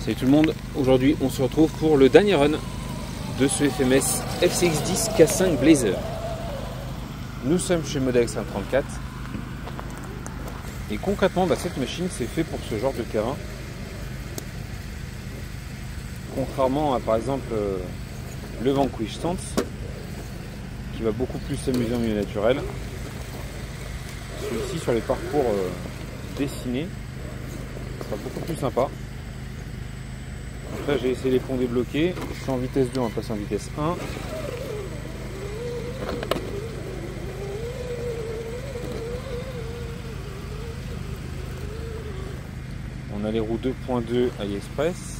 Salut tout le monde, aujourd'hui on se retrouve pour le dernier run de ce FMS FCX10 K5 Blazer. Nous sommes chez Model X134 et concrètement cette machine c'est fait pour ce genre de terrain. Contrairement à par exemple le Vanquish Stance qui va beaucoup plus s'amuser en milieu naturel. Celui-ci sur les parcours dessinés sera beaucoup plus sympa. Donc là j'ai essayé les ponts débloqués, je suis en vitesse 2, on va passer en vitesse 1. On a les roues 2.2 AliExpress.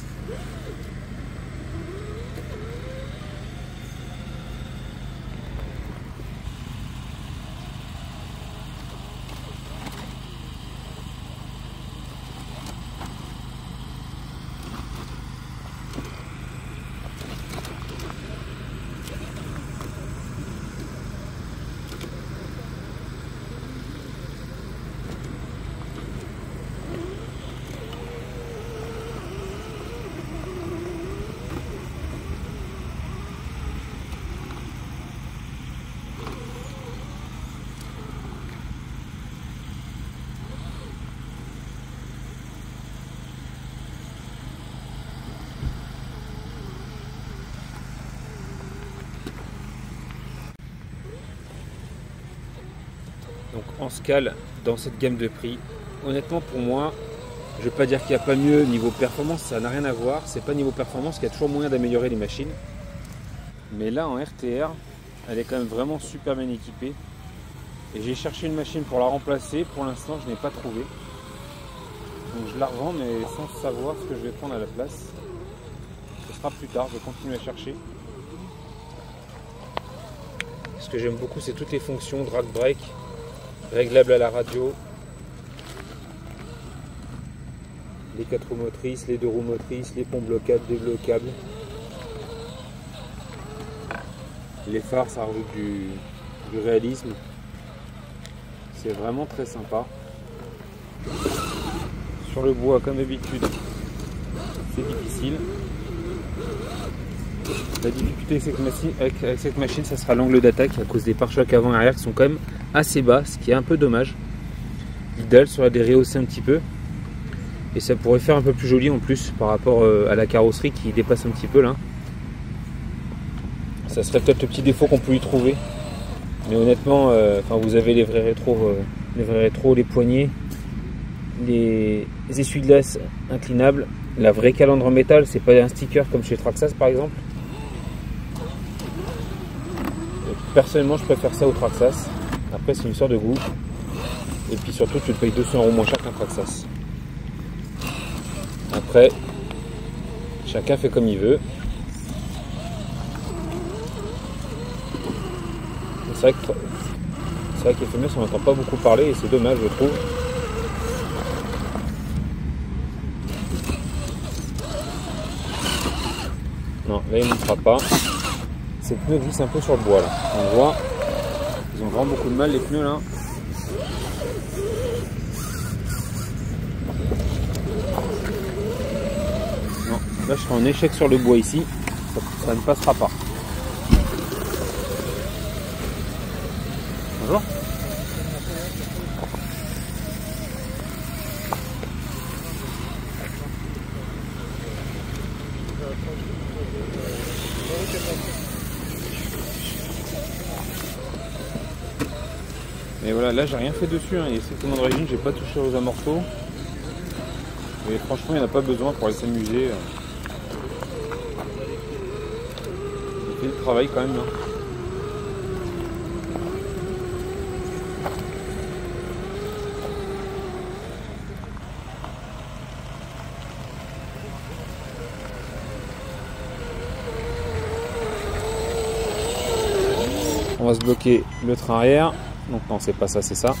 Donc en scale, dans cette gamme de prix, honnêtement pour moi, je ne vais pas dire qu'il n'y a pas mieux niveau performance, ça n'a rien à voir. C'est pas niveau performance qu'il y a toujours moyen d'améliorer les machines. Mais là en RTR, elle est quand même vraiment super bien équipée. Et j'ai cherché une machine pour la remplacer, pour l'instant je n'ai pas trouvé. Donc je la revends mais sans savoir ce que je vais prendre à la place. Ce sera plus tard, je vais continuer à chercher. Ce que j'aime beaucoup c'est toutes les fonctions, drag brake, réglable à la radio, les 4 roues motrices, les 2 roues motrices, les ponts bloquables, débloquables. Les phares, ça rajoute du réalisme. C'est vraiment très sympa. Sur le bois, comme d'habitude, c'est difficile. La difficulté avec cette machine, ça sera l'angle d'attaque à cause des pare-chocs avant et arrière qui sont quand même assez bas, ce qui est un peu dommage. L'idéal serait de les rehausser un petit peu. Et ça pourrait faire un peu plus joli en plus par rapport à la carrosserie qui dépasse un petit peu là. Ça serait peut-être le petit défaut qu'on peut y trouver. Mais honnêtement, vous avez les vrais rétros, les poignées, les essuie-glaces inclinables, la vraie calandre en métal, c'est pas un sticker comme chez Traxxas par exemple. Personnellement, je préfère ça au Traxxas. Après, c'est une histoire de goût. Et puis surtout, tu le payes 200 € moins cher qu'un Traxxas. Après, chacun fait comme il veut. C'est vrai que FMS, on n'entend pas beaucoup parler et c'est dommage, je trouve. Non, là, il ne montrera pas. Ces pneus glissent un peu sur le bois là. On voit, ils ont vraiment beaucoup de mal les pneus là. Non, là je serai en échec sur le bois ici. Ça ne passera pas. Bonjour. Et voilà, là j'ai rien fait dessus, hein. Il est strictement d'origine, j'ai pas touché aux amorceaux. Et franchement il n'y en a pas besoin pour aller s'amuser. Il fait le travail quand même. Hein. On va se bloquer le train arrière. Donc non, c'est pas ça, c'est ça.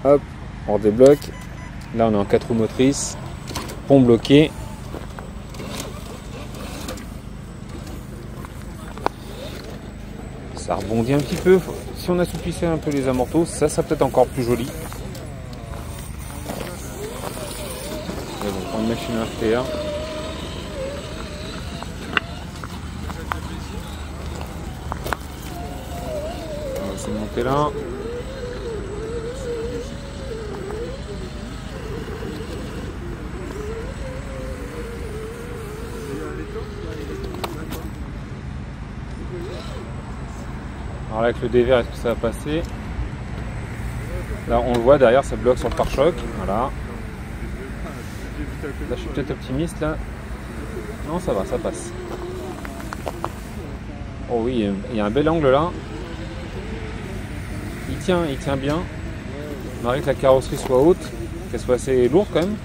Hop, on débloque. Là, on est en 4 roues motrices. Pont bloqué. Ça rebondit un petit peu. si on assouplissait un peu les amortos, ça serait peut-être encore plus joli. Mais bon, pour une machine RTR. On va essayer de monter là. Alors là, avec le dévers, est-ce que ça va passer? Là, on le voit derrière, ça bloque sur le pare-choc. Voilà. Là, je suis peut-être optimiste là. Non, ça va, ça passe. Oh oui, il y a un bel angle là. Il tient bien. Malgré que la carrosserie soit haute, qu'elle soit assez lourde quand même.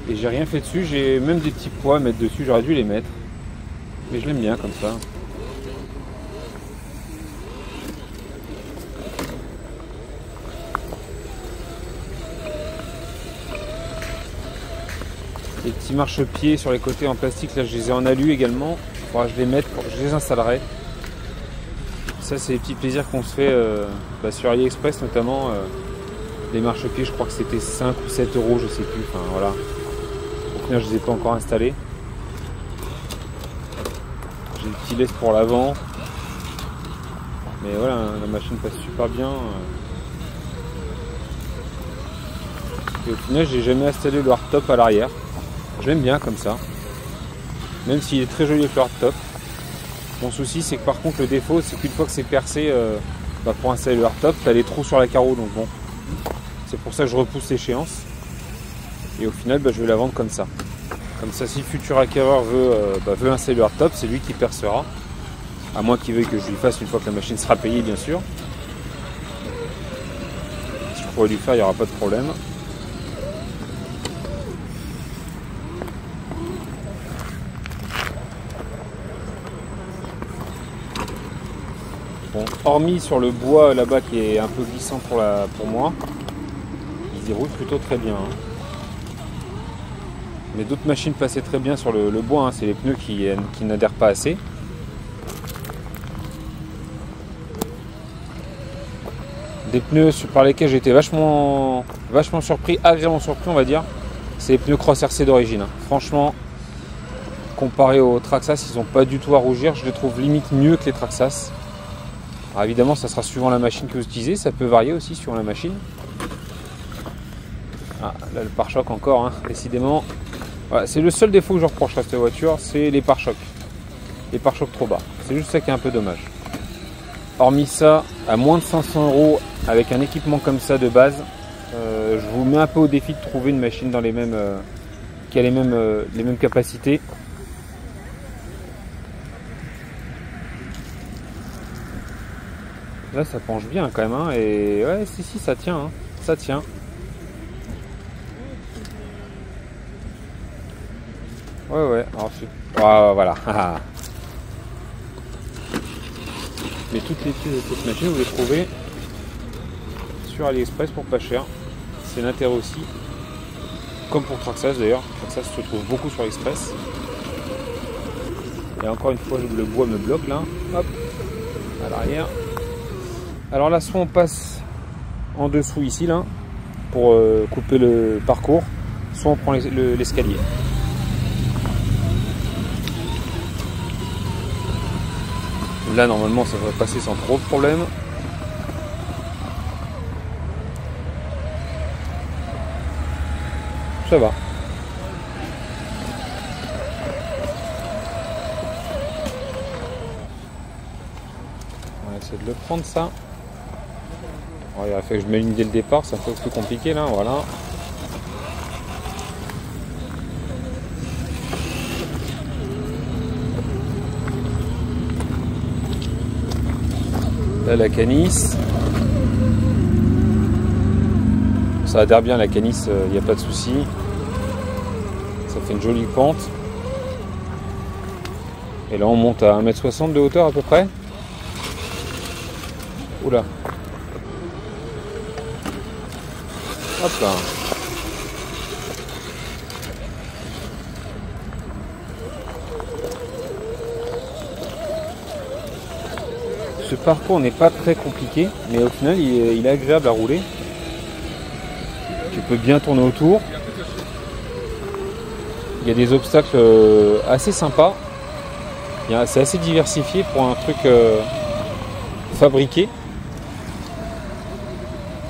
Et j'ai rien fait dessus, j'ai même des petits poids à mettre dessus, j'aurais dû les mettre. Mais je l'aime bien comme ça. Les petits marchepieds sur les côtés en plastique, là je les ai en alu également. Il faudra que je les mette, je les installerai. Ça c'est les petits plaisirs qu'on se fait sur AliExpress notamment. Les marchepieds, je crois que c'était 5 ou 7 euros, je sais plus. Enfin voilà. Au final je les ai pas encore installés. J'ai des petits laisses pour l'avant. Mais voilà, la machine passe super bien. Et au final j'ai jamais installé le hardtop à l'arrière. Je l'aime bien comme ça, même s'il est très joli avec le hardtop. Mon souci c'est que par contre le défaut c'est qu'une fois que c'est percé, pour installer le hardtop, tu as les trous sur la carreau, donc bon, c'est pour ça que je repousse l'échéance. Et au final je vais la vendre comme ça. Comme ça, si le futur acquéreur veut installer le hardtop, c'est lui qui percera. À moins qu'il veuille que je lui fasse une fois que la machine sera payée bien sûr. Si je pourrais lui faire, il n'y aura pas de problème. Bon, hormis sur le bois là-bas qui est un peu glissant pour moi, il y roule plutôt très bien. Hein. Mais d'autres machines passaient très bien sur le bois, hein. C'est les pneus qui n'adhèrent pas assez. Des pneus par lesquels j'étais vachement surpris, agréablement surpris on va dire. C'est les pneus Cross RC d'origine. Hein. Franchement, comparé aux Traxxas, ils n'ont pas du tout à rougir. Je les trouve limite mieux que les Traxxas. Alors évidemment, ça sera suivant la machine que vous utilisez, ça peut varier aussi suivant la machine. Ah, là le pare-choc encore, hein, décidément. Voilà, c'est le seul défaut que je reproche à cette voiture, c'est les pare-chocs. Les pare-chocs trop bas. C'est juste ça qui est un peu dommage. Hormis ça, à moins de 500 € avec un équipement comme ça de base, je vous mets un peu au défi de trouver une machine dans les mêmes, qui a les mêmes capacités. Là ça penche bien quand même, hein, et ouais si ça tient, hein, ça tient. Ouais, alors voilà. Mais toutes les pièces de cette machine vous les trouvez sur AliExpress pour pas cher. C'est l'intérêt aussi. Comme pour Traxxas d'ailleurs, Traxxas se trouve beaucoup sur AliExpress. Et encore une fois le bois me bloque là. Hop, à l'arrière. Alors là, soit on passe en dessous ici là pour couper le parcours, soit on prend l'escalier. Là normalement ça devrait passer sans trop de problème. Ça va. On va essayer de le prendre ça. Alors, il a fait que je m'aligne dès le départ, c'est un peu plus compliqué là, voilà. Là la canisse. Ça adhère bien la canisse, il n'y a pas de souci. Ça fait une jolie pente. Et là on monte à 1,60 m de hauteur à peu près. Oula. Hop là. Ce parcours n'est pas très compliqué, mais au final il est agréable à rouler. Tu peux bien tourner autour. Il y a des obstacles assez sympas. C'est assez diversifié pour un truc fabriqué.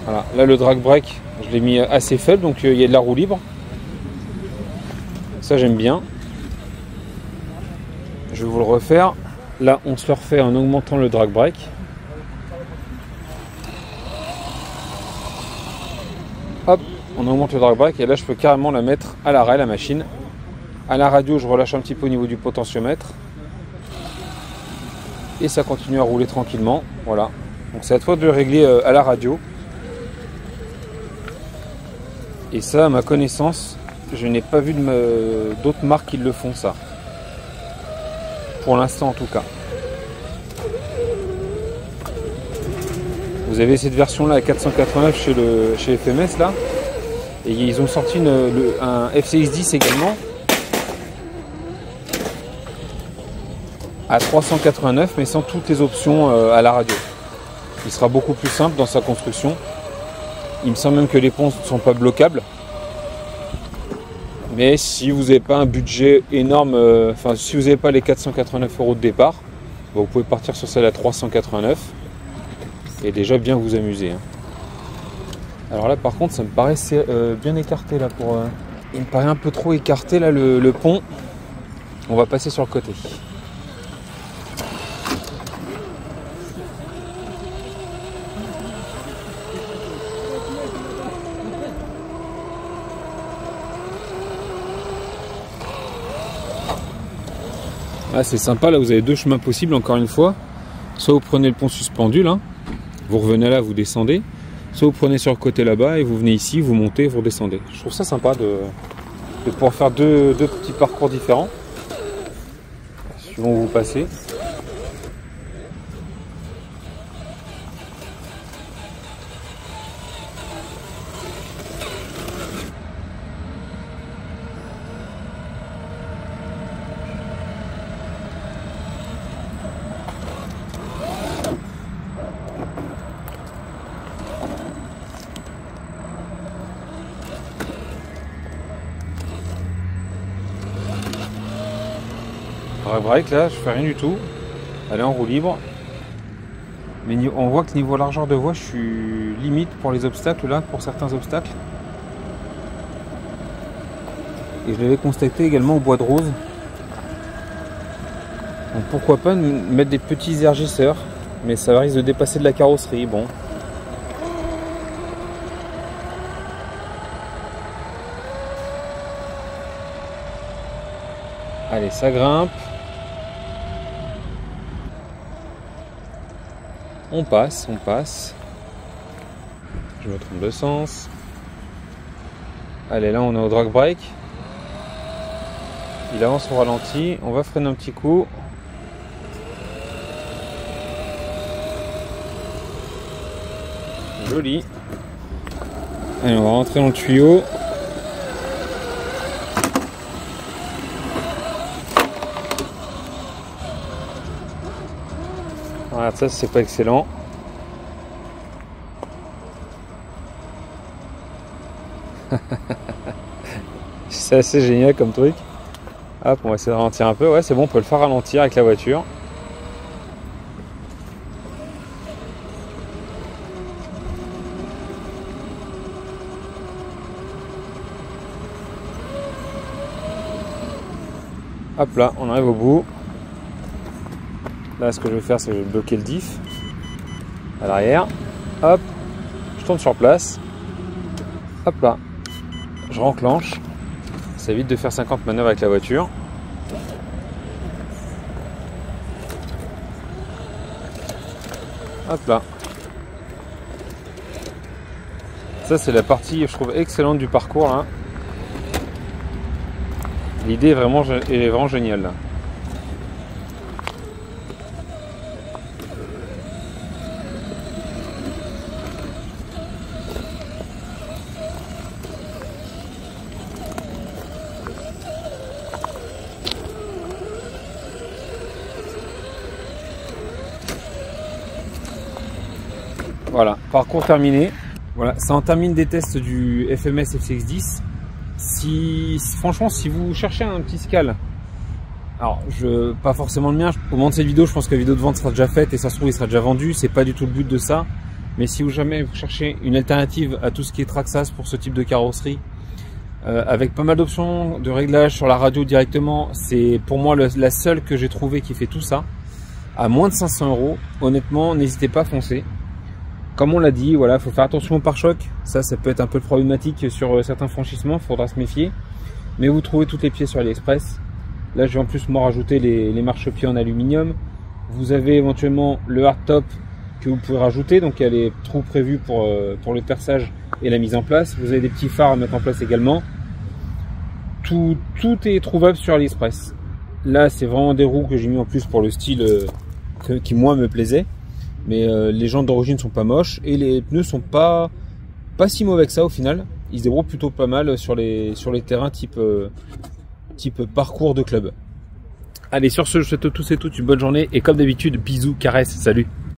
Voilà. Là le drag brake, je l'ai mis assez faible, donc il y a de la roue libre. Ça j'aime bien. Je vais vous le refaire. Là on se le refait en augmentant le drag brake. Hop, on augmente le drag brake et là je peux carrément la mettre à l'arrêt, la machine. À la radio je relâche un petit peu au niveau du potentiomètre. Et ça continue à rouler tranquillement. Voilà. Donc c'est à toi de le régler à la radio. Et ça, à ma connaissance, je n'ai pas vu d'autres marques qui le font ça. Pour l'instant en tout cas. Vous avez cette version là à 489 chez FMS là. Et ils ont sorti un FCX10 également. À 389 mais sans toutes les options à la radio. Il sera beaucoup plus simple dans sa construction. Il me semble même que les ponts ne sont pas bloquables. Mais si vous n'avez pas un budget énorme, si vous n'avez pas les 489 € de départ, vous pouvez partir sur celle à 389 et déjà bien vous amuser. Alors là par contre ça me paraît bien écarté là il me paraît un peu trop écarté là le pont. On va passer sur le côté. Ah, c'est sympa, là vous avez deux chemins possibles encore une fois. Soit vous prenez le pont suspendu là, vous revenez là, vous descendez. Soit vous prenez sur le côté là-bas et vous venez ici, vous montez, vous redescendez. Je trouve ça sympa de pouvoir faire deux petits parcours différents. Suivant où vous passez. Break là, je fais rien du tout. Elle est en roue libre. Mais on voit que niveau largeur de voie, je suis limite pour les obstacles là, pour certains obstacles. Et je l'avais constaté également au Bois de Rose. Donc pourquoi pas mettre des petits élargisseurs, mais ça risque de dépasser de la carrosserie. Bon. Allez, ça grimpe. On passe, on passe. Je me trompe de sens. Allez, là on est au drag brake. Il avance au ralenti. On va freiner un petit coup. Joli. Allez, on va rentrer dans le tuyau. Voilà, ça c'est pas excellent. C'est assez génial comme truc. Hop, on va essayer de ralentir un peu. Ouais, c'est bon, on peut le faire ralentir avec la voiture. Hop là, on arrive au bout. Là, ce que je vais faire, c'est que je vais bloquer le diff à l'arrière. Hop, je tourne sur place. Hop là, je renclenche. Ça évite de faire 50 manœuvres avec la voiture. Hop là. Ça, c'est la partie, je trouve, excellente du parcours là. L'idée est vraiment géniale là. Voilà, parcours terminé. Voilà, ça en termine des tests du FMS FCX10. Franchement, si vous cherchez un petit Scal, alors pas forcément le mien, au moment de cette vidéo, je pense que la vidéo de vente sera déjà faite et ça se trouve il sera déjà vendu, c'est pas du tout le but de ça. Mais si jamais vous cherchez une alternative à tout ce qui est Traxxas pour ce type de carrosserie, avec pas mal d'options de réglage sur la radio directement, c'est pour moi la seule que j'ai trouvé qui fait tout ça, à moins de 500 €. Honnêtement, n'hésitez pas à foncer. Comme on l'a dit, voilà, faut faire attention au pare-choc. Ça peut être un peu problématique sur certains franchissements, faudra se méfier. Mais vous trouvez toutes les pièces sur AliExpress. Là, je vais en plus moi rajouter les marchepieds en aluminium. Vous avez éventuellement le hardtop que vous pouvez rajouter, donc il y a les trous prévus pour le perçage et la mise en place. Vous avez des petits phares à mettre en place également. Tout est trouvable sur AliExpress. Là, c'est vraiment des roues que j'ai mis en plus pour le style qui moi me plaisait. Mais les jantes d'origine sont pas moches et les pneus sont pas si mauvais que ça au final. Ils se débrouillent plutôt pas mal sur les terrains type parcours de club. Allez, sur ce, je souhaite à tous et toutes une bonne journée et comme d'habitude, bisous, caresses, salut.